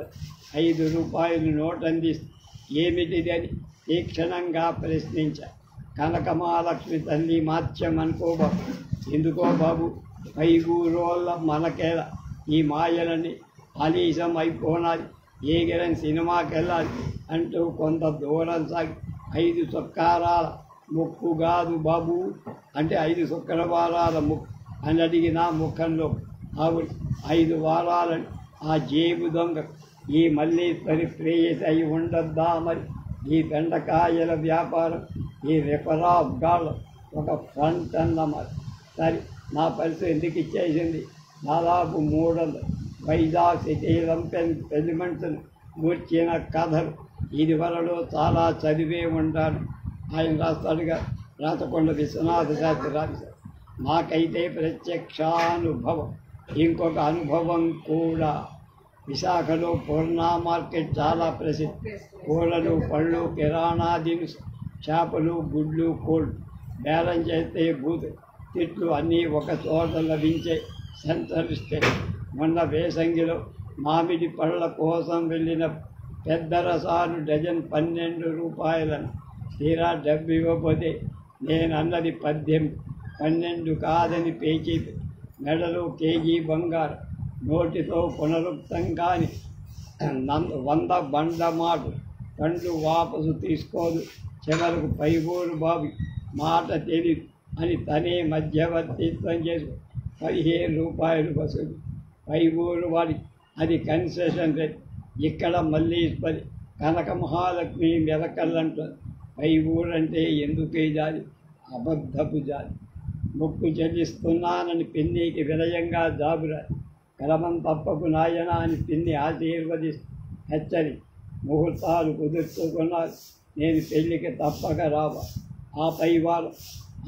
Speaker 1: 5 రూపాయలు నోట్ అందిస్తే ఏమిటిది అని తీక్షణంగా ప్రశ్నించా. కనకమహాలక్ష్మి తల్లి మాత్యం అనుకో బాబు. ఎందుకో బాబు, 5 రోజుల మనకేలా ఈ మాయలని ఆలీసం అయిపోనాలి, ఏగిరని సినిమాకి వెళ్ళాలి అంటూ కొంత దూరం సాగి 5 శుక్రవారాల ముక్కు కాదు బాబు అంటే 5 శుక్రవారాల ముక్కు అని అడిగిన ముఖంలో ఆవిడ 5 వారాలని ఆ జేబు దొంగ ఈ మల్లీశ్వరి ప్రేయస్ అయి ఉండద్దా మరి? ఈ బెండకాయల వ్యాపారం, ఈ రిఫరాఫ్ గాళ్ళ ఒక ఫ్రంట్ అన్నమాట. సరే, నా పరిస్థితి ఎందుకు ఇచ్చేసింది? దాదాపు 300 వైజాగ్ సిటీ ఎలిమెంట్స్ను కూర్చిన కథలు ఇదివరలో చాలా చదివే ఉంటాను. ఆయన రాస్తాడుగా, రాచకొండ విశ్వనాథ శాస్త్రి రాశారు. నాకైతే ప్రత్యక్షానుభవం. ఇంకొక అనుభవం కూడా. విశాఖలో పూర్ణ మార్కెట్ చాలా ప్రసిద్ధి. కూరలు, పళ్ళు, కిరాణా దినుసు, చేపలు, గుడ్లు, కోళ్ళు బేరం చేస్తే బూతు తిట్లు అన్నీ ఒక చోట లభించే సెంట్రల్ స్టేట్. మొన్న వేసంగిలో మామిడి పళ్ళ కోసం వెళ్ళిన పెద్ద రసాలు డజన్ 12 రూపాయలను. తీరా డబ్బు ఇవ్వకపోతే నేనన్నది 18, 12 కాదని పేచీ. మెడలో కేజీ బంగారం, నోటితో పునరుక్తం కాని 100 బండమాటు. పండ్లు వాపసు తీసుకోదు. చివరకు పైగోరు బాబు మాట తెలియదు అని తనే మధ్యవర్తిత్వం చేసి 15 రూపాయలు వసూలు. పైగోరు వాడి అది కన్సెషన్ రేట్. ఇక్కడ మల్లీశ్వరి కనక మహాలక్ష్మి మెరకల్లంటుంది. పైగోరంటే ఎందుకే జాలి, అబద్ధపు జాలి. మొక్కు చెల్లిస్తున్నానని పిన్నికి వినయంగా జాబురా. క్రమం తప్పకు నాయన అని పిన్ని ఆశీర్వదిస్తూ హెచ్చరి. ముహూర్తాలు కుదుర్చుకున్నారు. నేను పెళ్లికి తప్పక రావా. ఆ పై వారం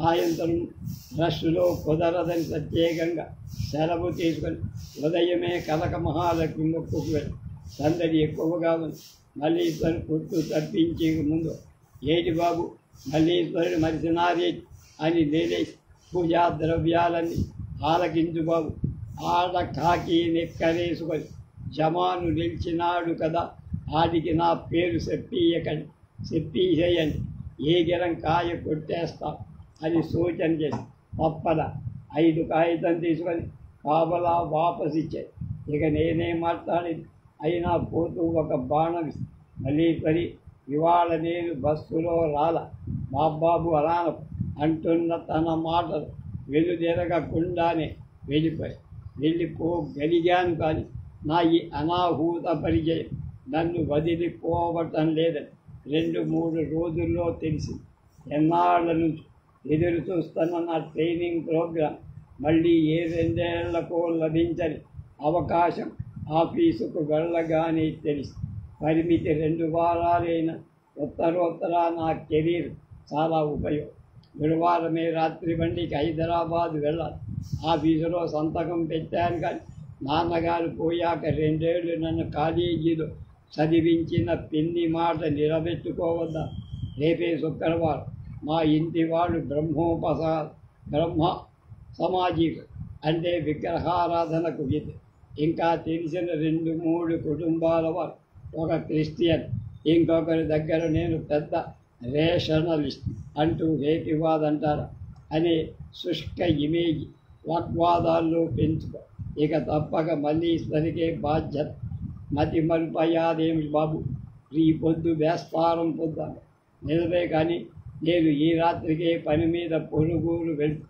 Speaker 1: సాయంత్రం రష్లో కుదరదని ప్రత్యేకంగా సెలవు తీసుకొని ఉదయమే కనక మహాలక్ష్మి మొక్కుకు వెళ్ళి. సందడి ఎక్కువగా ఉంది. మల్లీశ్వరి పుట్టు తప్పించే ముందు, ఏటి బాబు మల్లీశ్వరుడు మరిసినారే అని లేలేసి పూజా ద్రవ్యాలన్నీ ఆలకించు బాబు. ఆడ కాకి నెక్కరేసుకొని జమాను నిలిచినాడు కదా, ఆడికి నా పేరు చెప్పేయని ఏగిరం కాయ కొట్టేస్తాం అని సూచన చేసి తప్పద 5 కాగితం తీసుకొని కాపలా వాపసు ఇచ్చాయి. ఇక నేనే మాట్లాడేది. అయినా పోతూ ఒక బాణం మల్లీశ్వరి, ఇవాళ నేను బస్సులో రాల బాబాబు అలాన అంటున్న తన మాటలు వెలుదిరగకుండానే వెళ్ళిపోగలిగాను. కానీ నా ఈ అనాహూత పరిచయం నన్ను వదిలిపోవటం లేదని 2-3 రోజుల్లో తెలిసి ఎన్నాళ్ళ నుంచి ఎదురు చూస్తున్న నా ట్రైనింగ్ ప్రోగ్రాం మళ్ళీ 2 ఏళ్లకో లభించని అవకాశం ఆఫీసుకు వెళ్ళగానే తెలిసి పరిమితి 2 వారాలైన ఉత్తరోత్తర నా కెరీర్ చాలా ఉపయోగం. గురువారమే రాత్రి బండికి హైదరాబాద్ వెళ్ళాలి. ఆఫీసులో సంతకం పెట్టాను, కానీ నాన్నగారు పోయాక 2 ఏళ్ళు నన్ను కాలేజీలో చదివించిన పిన్ని మాట నిలబెట్టుకోవద్దా? రేపే శుక్రవారం. మా ఇంటి వాళ్ళు బ్రహ్మ సమాజికు అంటే విగ్రహారాధనకు ఇంకా తెలిసిన 2-3 కుటుంబాల వారు, ఒక క్రిస్టియన్, ఇంకొకరి దగ్గర నేను పెద్ద రేషనలిస్ట్ అంటూ హేతివాదంటారా అనే శుష్క ఇమేజ్ వాగ్వాదాల్లో పెంచుకో. ఇక తప్పక మల్లీశ్వరికే బాధ్యత. మతి మలుపయ్యాదేమి బాబు, ఈ పొద్దు వేస్తారం పొద్దాను నిజమే, కానీ నేను ఈ రాత్రికే పని మీద పొరుగురు వెళ్తూ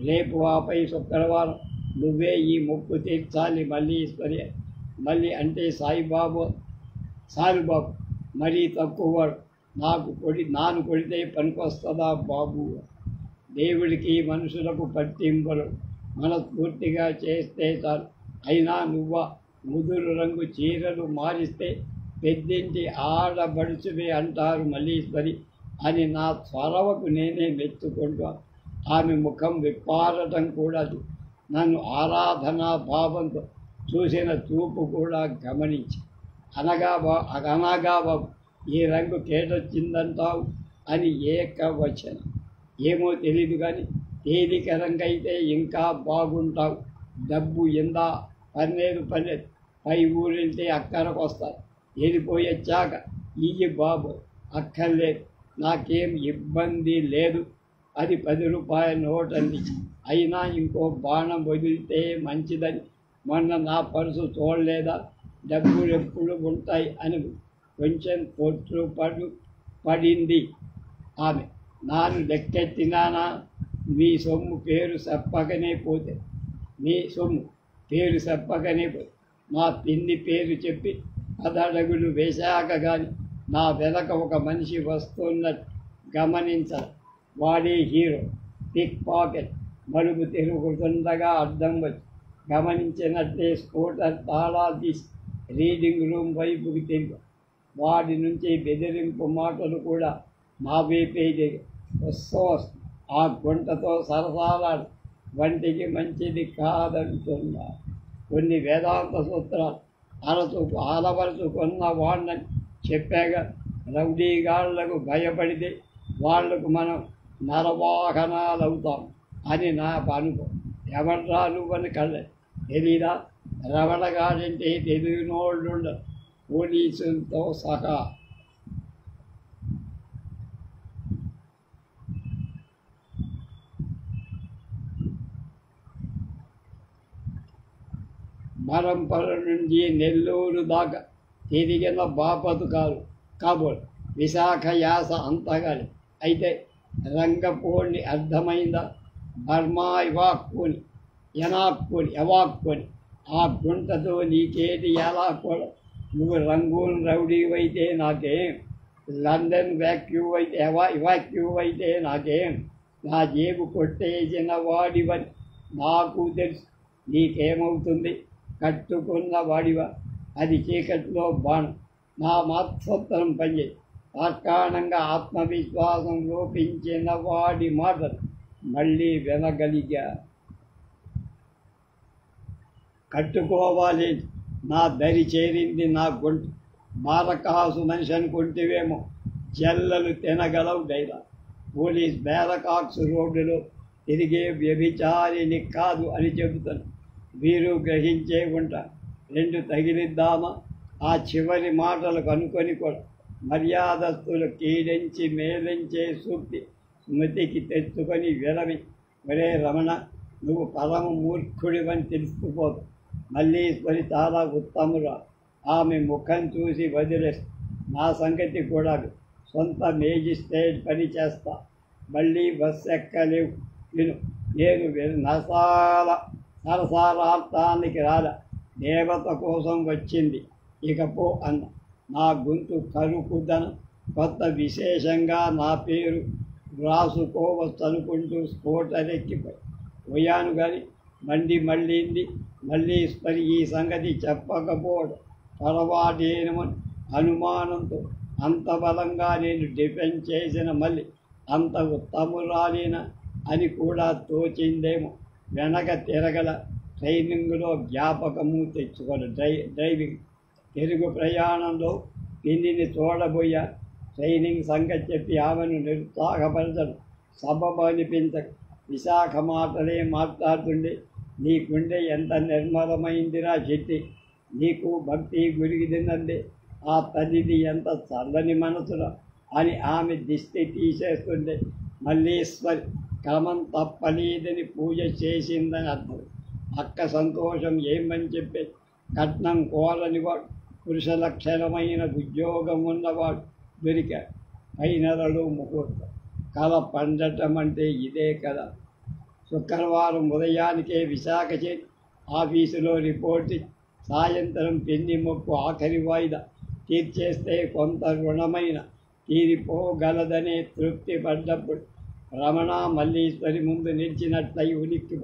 Speaker 1: రేపు ఆపై శుక్రవారం నువ్వే ఈ మొక్కు తీర్చాలి మల్లీశ్వరి. మళ్ళీ అంటే సాయిబాబు మరీ తక్కువవాడు. నాను కొడితే పనికొస్తుందా బాబు? దేవుడికి మనుషులకు పట్టింపులు మనస్ఫూర్తిగా చేస్తే చాలు. అయినా ముదురు రంగు చీరలు మారిస్తే పెద్దింటి ఆడబడుచువే అంటారు మల్లీశ్వరి అని నా స్వరవకు నేనే మెచ్చుకుంటాను. ఆమె ముఖం విప్పారటం కూడా నన్ను ఆరాధనా భావంతో చూసిన చూపు కూడా గమనించి అనగా బాబు ఈ రంగు కేటొచ్చిందంటావు అని ఏకవచనం. ఏమో తెలీదు, కానీ తేలిక రంగైతే ఇంకా బాగుంటావు. డబ్బు ఎందా పర్లేదు పై ఊరింటే అక్కడికి వస్తారు. వెళ్ళిపోయొచ్చాక ఇయ్యి బాబు, అక్కర్లేదు, నాకేం ఇబ్బంది లేదు. అది 10 రూపాయల నోట్ అందించి, అయినా ఇంకో బాణం వదిలితే మంచిదని మొన్న నా పరుసు చూడలేదా? డబ్బులు ఎప్పుడు ఉంటాయి అని కొంచెం పడింది ఆమె. నాను లెక్కెత్తినానా? మీ సొమ్ము పేరు చెప్పకనే పోతే మా పిన్ని పేరు చెప్పి 10 అడుగులు వేశాక కానీ నా వెనక ఒక మనిషి వస్తున్నట్టు గమనించాలి. వాడే హీరో. Pick pocket. మలుపు తిరుగుతుండగా అడ్డం వచ్చి గమనించినట్టే స్కూటర్ తాళాలు తీసి రీడింగ్ రూమ్ వైపుకి తిరిగి వాడి నుంచి బెదిరింపు మాటలు కూడా మా వైపే వస్తూ ఆ గుంటతో సరసాలాడు వంటికి మంచిది కాదంటున్నా. కొన్ని వేదాంత సూత్రాలు అలవరుచుకున్న వాడిని చెప్పాగా. రౌడీగాళ్లకు భయపడితే వాళ్లకు మనం నరవాహనాలవుతాం అని నా అనుభవం. ఎవడ్రా నువ్వని కళ్ళ తెలీదా? రవణగాడంటే తెలియనోళ్ళుండరు, పోలీసులతో సహా. మరంపర నుంచి నెల్లూరు దాకా తిరిగిన బాపతు కాబోలు విశాఖ యాస అంతగాలి. అయితే రంగపోని అర్థమైందా? బర్మా ఎవాక్కుని ఆ గుంటతో నీకేటి ఎలా కూడా. నువ్వు రంగూన్ రౌడీవైతే నాకేం, లండన్ ఇవాక్యూ అయితే నాకేం, నా జేబు కొట్టేసిన వాడివని నాకు తెలుసు. నీకేమవుతుంది? కట్టుకున్న వాడివా? అది చీకట్లో బాణం. నా మాత్సోత్తరం పనిచేయి. తార్కాణంగా ఆత్మవిశ్వాసం లోపించిన వాడి మాటలు మళ్ళీ వినగలిగా. కట్టుకోవాలి, నా దరి చేరింది నా గొంతు. బారకాసు మనిషి అనుకుంటేవేమో, జల్లలు తినగలవు డైలా. పోలీస్ బ్యారకాక్స్ రోడ్డులో తిరిగే వ్యభిచారిని కాదు అని చెబుతాను. వీరు గ్రహించే ఉంటారు. 2 తగిలిద్దామా? ఆ చివరి మాటలు కనుకొని కూడా మర్యాదస్తులు కీడించి మేలించే సూక్తి స్మృతికి తెచ్చుకొని విరవి, ఒరే రమణ, నువ్వు పరమ మూర్ఖుడివని తెలుసుకుపోదు. మల్లీశ్వరి చాలా ఉత్తమురా. ఆమె ముఖం చూసి వదిలేస్తా. నా సంగతి కూడా సొంత మేజిస్ట్రేట్ పని చేస్తా. మళ్ళీ బస్సు ఎక్కలేవు. నేను సరసారార్థానికి రాల, దేవత కోసం వచ్చింది. ఇకపో అన్న. నా గొంతు కరుకుదన కొత్త విశేషంగా నా పేరు రాసుకోవచ్చనుకుంటూ స్కూటర్ ఎక్కిపోయాను. కానీ మళ్ళీంది మల్లీశ్వరి ఈ సంగతి చెప్పకపోవడం పొరపాటేనమని అనుమానంతో అంత బలంగా నేను డిఫెండ్ చేసిన మళ్ళీ అంత ఉత్తమురాలేనా అని కూడా తోచిందేమో. వెనక తిరగల ట్రైనింగ్లో జ్ఞాపకము తెచ్చుకోను. డ్రైవింగ్ తిరుగు ప్రయాణంలో పిన్నిని చూడబోయా. ట్రైనింగ్ సంగతి చెప్పి ఆమెను నిరుత్సాహపరచడం సబబు అనిపించక విశాఖ మాటలే మాట్లాడుతుండే. నీ గుండె ఎంత నిర్మలమైందిరా చెట్టి, నీకు భక్తి గురికి తిన్నదే, ఆ తల్లిది ఎంత చల్లని మనసురా అని ఆమె దిష్టి తీసేస్తుండే. మల్లీశ్వరి క్రమం తప్పలేదని పూజ చేసిందని అర్థం. అక్క సంతోషం ఏమని చెప్పే. కట్నం కోరనివాడు, పురుష లక్షణమైన ఉద్యోగం ఉన్నవాడు దొరికాడు. పైనెలలు ముహూర్తం కళ పండటం అంటే ఇదే కదా. శుక్రవారం ఉదయానికే విశాఖ చేరి ఆఫీసులో రిపోర్ట్, సాయంత్రం పెళ్లి మొక్కు ఆఖరి వాయిదా తీర్చేస్తే కొంత రుణమైన తీరిపోగలదనే తృప్తి పడ్డప్పుడు రమణ మల్లీశ్వరి ముందు నిలిచినట్లయి ఉలిక్కి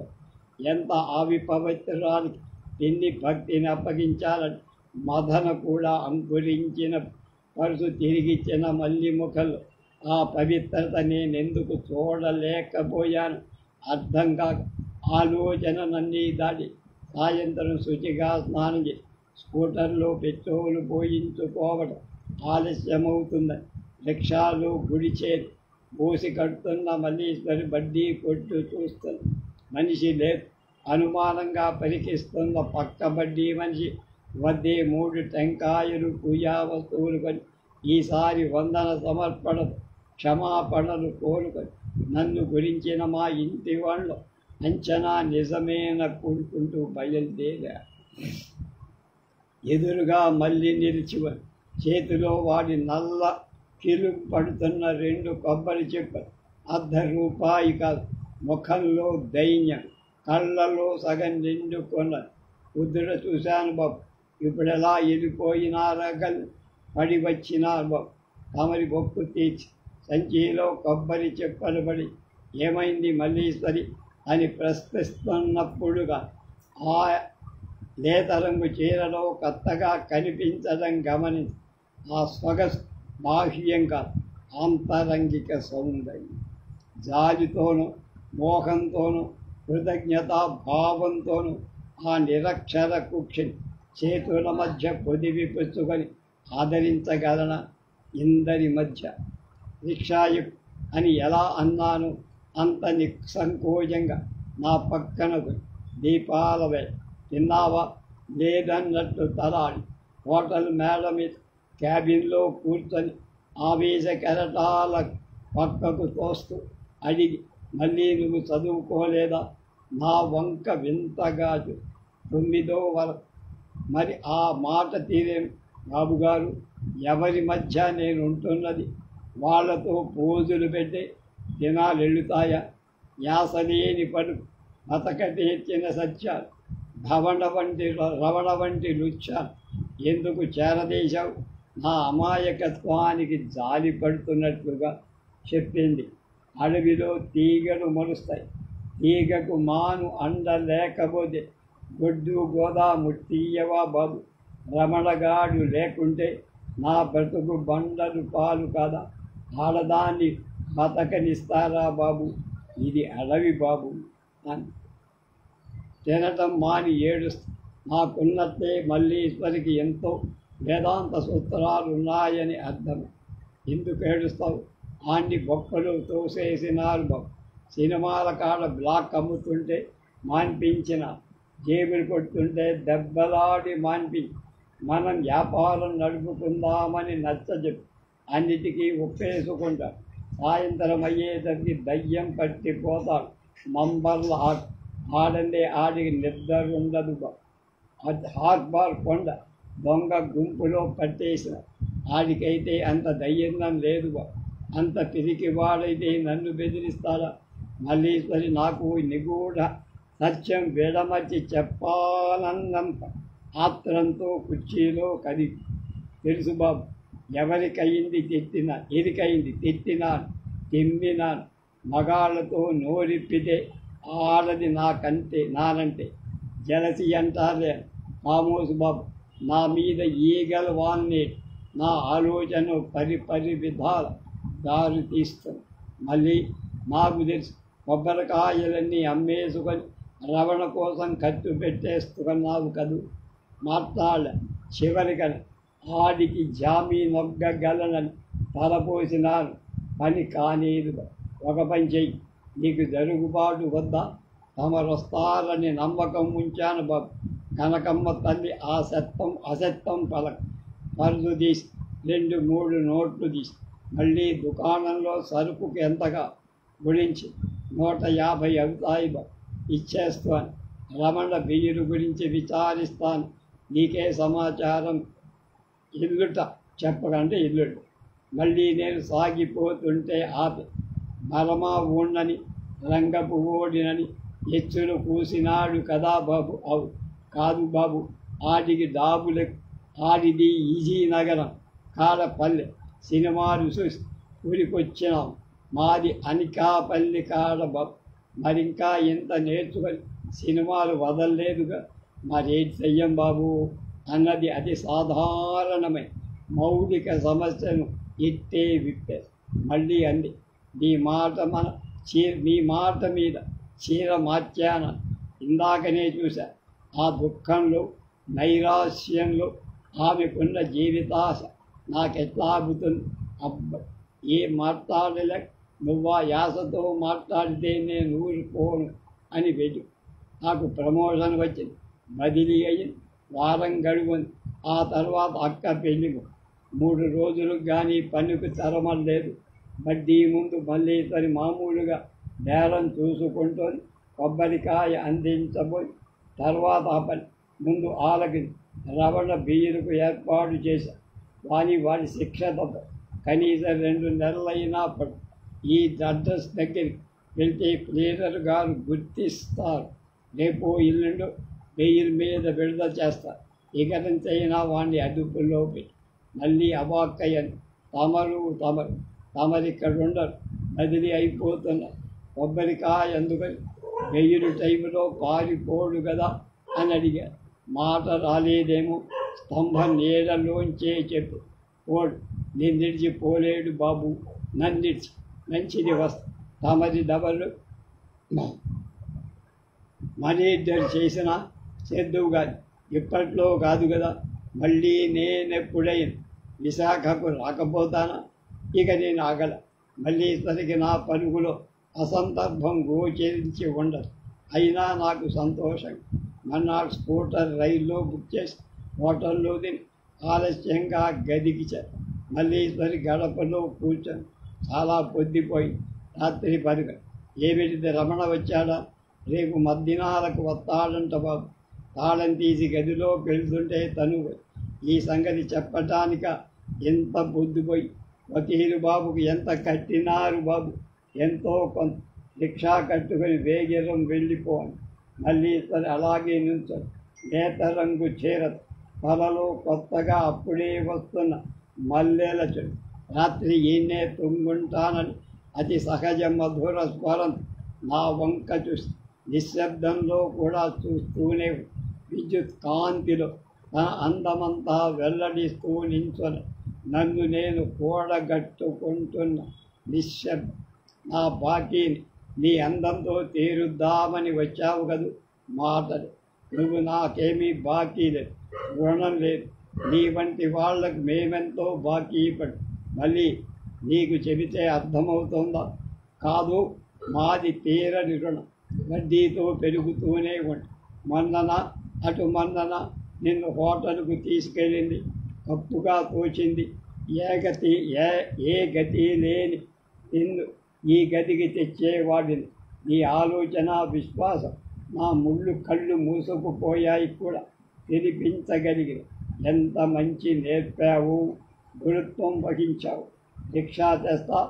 Speaker 1: ఎంత ఆవిపవిత్రానికి పెళ్లి భక్తిని అప్పగించాలని మదన కూడా అంకురించిన పరుసు తిరిగిచ్చిన మల్లి ముఖంలో ఆ పవిత్రత నేనెందుకు చూడలేకపోయాను అర్థం కాక ఆలోచన నన్నీ దాటి సాయంత్రం శుచిగా స్నానం చేసి స్కూటర్లో పెట్రోలు పోయించుకోవడం ఆలస్యమవుతుందని రిక్షాలు గుడి చేరి పోసి కడుతున్న మల్లీశ్వరి బడ్డీ కొట్టు చూస్తుంది. మనిషి లేదు. అనుమానంగా పరికిస్తున్న పక్క బడ్డీ మనిషి వద్దే 3 టెంకాయలు పూజా వస్తువులు కొని ఈసారి వందన సమర్పణ క్షమాపణలు కోరుకొని నన్ను గురించిన మా ఇంటి వాళ్ళు అంచనా నిజమేన కూడుకుంటూ బయలుదేరా. ఎదురుగా మళ్ళీ నిలిచివని చేతిలో వాడి నల్ల కిలుగు పడుతున్న 2 కొబ్బరి చెప్పలు. ₹1 కాదు. ముఖంలో దైన్యం, కళ్ళలో సగం నిండుకున్న కుదుర చూశాను బాబు. ఇప్పుడెలా వెళ్ళిపోయినారా గల్ పడి వచ్చినారు బాబు. తమరి బొక్కు తీర్చి సంచిలో కొబ్బరి చెప్పలు పడి ఏమైంది మల్లీశ్వరి అని ప్రశ్నిస్తున్నప్పుడుగా ఆ లేత రంగు చీరలో కొత్తగా కనిపించడం గమనించి ఆ సొగసు బాహ్యంగా ఆంతరంగిక సౌందర్యం జాలితోనూ మోహంతోనూ కృతజ్ఞతా భావంతోనూ ఆ నిరక్షర కుక్షిని చేతుల మధ్య పొదివి పుచ్చుకొని ఆదరించగలన. ఇందరి మధ్య రిక్షాయు అని ఎలా అన్నాను అంత నిస్సంకోచంగా నా పక్కనకు దీపాలవే తిన్నావా లేదన్నట్టు తలాడి హోటల్ మేడ మీద క్యాబిన్లో కూర్చొని ఆవేశ కెరటాల పక్కకు తోస్తూ అడిగి మళ్ళీ నువ్వు చదువుకోలేదా నా వంక వింతగా 9వ వరకు. మరి ఆ మాట తీరేం బాబుగారు, ఎవరి మధ్య నేను ఉంటున్నది వాళ్లతో పోజులు పెట్టే దినాలు వెళుతాయా? యాసలేని పలుకు బతకతీర్చిన సత్యాలు రవణ వంటి లుచ్చాలు ఎందుకు చేరదేశావు? నా అమాయకత్వానికి జాలి పడుతున్నట్లుగా చెప్పింది. అడవిలో తీగలు మొలుస్తాయి, తీగకు మాను అండ లేకపోతే గొడ్డు గోదాము తీయవా బాబు. రమణగాడు లేకుంటే నా బ్రతుకు బండలు పాలు కాదా? ఆడదాన్ని బతకనిస్తారా బాబు? ఇది అడవి బాబు అని తినటం మాని ఏడుస్తూ నాకున్నట్లే మల్లీశ్వరికి ఎంతో వేదాంత సూత్రాలు ఉన్నాయని అర్థం. ఎందుకు ఏడుస్తావు? ఆండి బొక్కలు తోసేసినారు బాబు. సినిమాల కాడ బ్లాక్ అమ్ముతుంటే మాన్పించిన, జేబులు కొడుతుంటే దెబ్బలాడి మాన్పించి మనం వ్యాపారం నడుపుకుందామని నచ్చజెప్పి అన్నిటికీ ఒప్పేసుకుంటారు. సాయంత్రం అయ్యేసరికి దయ్యం పట్టిపోతాడు. మంబర్ల ఆడందే ఆడికి నిద్ర ఉండదు బాబు. హార్బార్ కొండ దొంగ గుంపులో పట్టేసిన ఆడికైతే అంత ధైర్యం లేదు బాబు. అంత పిరికివాడైతే నన్ను బెదిరిస్తాడా? మల్లీశ్వరి నాకు నిగూఢ సత్యం విడమర్చి చెప్పాలన్నంత ఆత్రంతో కుర్చీలో కదిలి తెలుసు బాబు. ఎవరికయింది తిట్టినా, ఎరికైంది తిట్టినాను, తిమ్మినాను. మగాళ్లతో నోరిప్పితే ఆడది నానంటే జలసి అంటారే. కామోసు బాబు, నా మీద ఈగల వాన్నే నా ఆలోచన పరి విధాల దారి తీస్తుంది. మళ్ళీ నాకు తెలుసు, కొబ్బరికాయలన్నీ అమ్మేసుకొని రవణ కోసం ఖర్చు పెట్టేస్తున్నావు కదూ. మాట్లాడ చివరికని ఆడికి జామీనొగ్గగలనని తలపోసినాను. పని కానేదు. ఒక పని చెయ్యి, నీకు జరుగుబాటు వద్దా? తమరొస్తారని నమ్మకం ఉంచాను బాబు. కనకమ్మ తల్లి అసత్యం పరుసు తీసి 2-3 నోట్లు తీసి మళ్ళీ దుకాణంలో సరుకుకి ఎంతగా గురించి 150 అవుతాయి బాబు, ఇచ్చేస్తాను. రమణ బియ్యురు గురించి విచారిస్తాను. నీకే సమాచారం ఇల్లుట చెప్పకంటే ఇల్లుట. మళ్ళీ నేను సాగిపోతుంటే ఆపి, మరమా ఊండని రంగపు ఓడినని ఎచ్చులు కూసినాడు కదా బాబు. అవు కాదు బాబు, ఆడికి డాబులకు ఆడిది ఈజీ నగరం కాడపల్లె. సినిమాలు చూసి ఊరికొచ్చినాం. మాది అనికాపల్లి కాడ బాబు. మరింకా ఇంత నేర్చుకొని సినిమాలు వదలలేదుగా. మరేంటి చెయ్యం బాబు అన్నది అతి సాధారణమైన మౌలిక సమస్యను ఎత్తే విప్పే. మళ్ళీ అంది, నీ మాట మీద చీర మార్చాన. ఇందాకనే చూశా. ఆ దుఃఖంలో నైరాశ్యంలో ఆమెకున్న జీవితాశ నాకెట్లాగుతుంది. అబ్బాయి ఏం మాట్లాడలే. నువ్వా యాసతో మాట్లాడితే నేను ఊరిపోను అని వెళ్ళు. నాకు ప్రమోషన్ వచ్చింది, బదిలీ అయ్యింది, వారం గడువుంది. ఆ తర్వాత అక్క పెళ్ళికు 3 రోజులకు కానీ పనికి తరమలేదు. వడ్డీ ముందు మళ్ళీ తని మామూలుగా బేరం చూసుకుంటుంది. కొబ్బరికాయ అందించబోయి తర్వాత ఆ పని ముందు ఆలకి రవణ బియ్యకు ఏర్పాటు చేశా. వాడి శిక్ష తప్ప కనీసం 2 నెలలైనప్పుడు ఈ అడ్రస్ దగ్గరికి వెళ్తే క్లీనర్ గారు గుర్తిస్తారు. రేపో ఇల్లుండు 1000 మీద విడుదల చేస్తారు. ఇక నుంచైనా వాడిని అదుపులో పెట్టి. మళ్ళీ అవాక్కయ్యని, తమరిక్కడ ఉండరు, బదిలీ అయిపోతున్నారు. కొబ్బరికాయ అందుకని 1000 టైంలో పారిపోడు కదా అని అడిగారు. మాట రాలేదేమో. స్తంభ నీడలోంచే చెప్పు, పోడు, నిన్నిడిచి పోలేడు బాబు, నన్నిడిచి మంచిది వస్తా. తమరి డబలు మనీ ఇద్దరు చేసినా చేద్దువు కానీ ఇప్పట్లో కాదు కదా. మళ్ళీ నేనెప్పుడైనా విశాఖకు రాకపోతానా? ఇక నేను ఆగల. మళ్ళీ సరికి నా పరుగులో అసందర్భం గోచరించి ఉండదు. అయినా నాకు సంతోషం. మన్నాడు స్కూటర్ రైల్లో బుక్ చేసి హోటల్లో తిని ఆలస్యంగా గదికి మళ్ళీ సరి గడపలో కూర్చొని చాలా పొద్దుపోయి రాత్రి పరుగ. ఏమిటిది, రమణ వచ్చాడా? రేపు మధ్యాహ్నాలకు వస్తాడంట బాబు. తాళం తీసి గదిలోకి వెళ్తుంటే తను ఈ సంగతి చెప్పటానిక ఎంత పొద్దుపోయి. వకీలు బాబుకు ఎంత కట్టినారు బాబు? ఎంతో కొంత. రిక్షా కట్టుకొని వేగిరం వెళ్ళిపోవాలి. మళ్ళీ సరే అలాగే నుంచొని నేత రంగు చీరత, తలలో కొత్తగా అప్పుడే వస్తున్న మల్లెల చెడు. రాత్రి ఈయనే తుంగుంటానని అతి సహజ మధుర స్వరం నా వంక చూసి నిశ్శబ్దంలో కూడా చూస్తూనే విద్యుత్ కాంతిలో తన అందమంతా వెల్లడిస్తూ నించొని నన్ను నేను కూడగట్టుకుంటున్న నిశ్శబ్దం. నా బాకీని నీ అందంతో తీరుద్దామని వచ్చావు కదూ. మాటలు నువ్వు నాకేమీ బాకీ లేదు, రుణం లేదు. నీ వంటి వాళ్ళకు మేమెంతో బాకీ పడు. మళ్ళీ నీకు చెబితే అర్థమవుతుందా? కాదు, మాది తీరని రుణం, వడ్డీతో పెరుగుతూనే ఉంటుంది. మొన్నన నిన్ను హోటల్కు తీసుకెళ్ళింది, తప్పుగా తోచింది. ఏ గతి లేని నిన్ను ఈ గదికి తెచ్చేవాడిని. నీ ఆలోచన విశ్వాసం నా కళ్ళు మూసుకుపోయాయి కూడా తెరిపించగలిగిన. ఎంత మంచి నేర్పావు, గురుత్వం వహించావు. రిక్షా తెస్తా,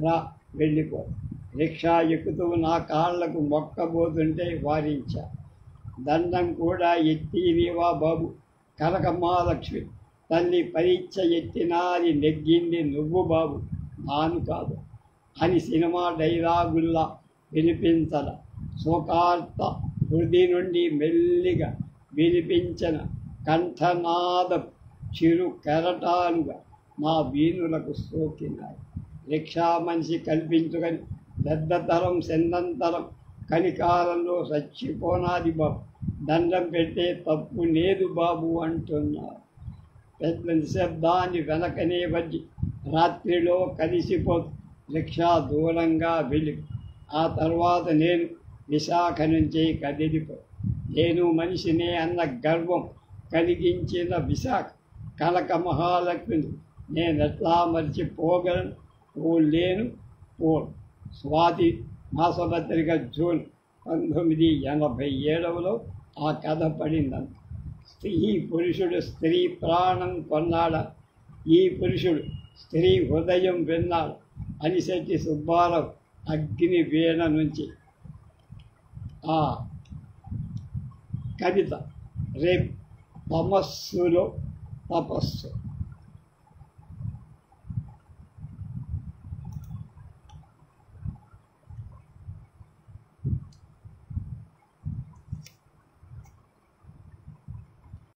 Speaker 1: రా, వెళ్ళిపో. రిక్షా ఎక్కుతూ నా కాళ్లకు మొక్కబోతుంటే వారించా. దండం కూడా ఎత్తినివా బాబు. కనకమ్మాలక్ష్మి తల్లి పరీక్ష ఎత్తినాది నెగ్గింది నువ్వు బాబు, నాను కాదు అని సినిమా డైలాగుల్లా వినిపించల. శోకార్త హృది నుండి మెల్లిగా వినిపించిన కంఠనాద చిరు కెరటాలుగా మా వీణులకు సోకినాయి. రిక్షా మనిషి కల్పించుకొని పెద్దతరం సెందంతరం కలికాలంలో చచ్చిపోనాది బాబు, దండం పెట్టే తప్పు లేదు బాబు అంటున్నారు. పెద్ద నిశ్శబ్దాన్ని వెనకనే వచ్చి రాత్రిలో కలిసిపోతూ రిక్షా దూరంగా వెళ్ళి ఆ తర్వాత నేను విశాఖ నుంచి కదిలిపో. నేను మనిషినే అన్న గర్వం కలిగించిన విశాఖ కనక మహాలక్ష్మిని నేనెట్లా మర్చిపోగలను? పోలేను. స్వాతి మాసపత్రిక జూన్ 1987లో ఆ కథ పడిందంట. ఈ పురుషుడు స్త్రీ ప్రాణం కొన్నాడా? ఈ పురుషుడు స్త్రీ హృదయం విన్నాడు. అనిశెట్టి సుబ్బారావు అగ్ని వీణ నుంచి ఆ కవిత రేపు తపస్సులో తపస్సు.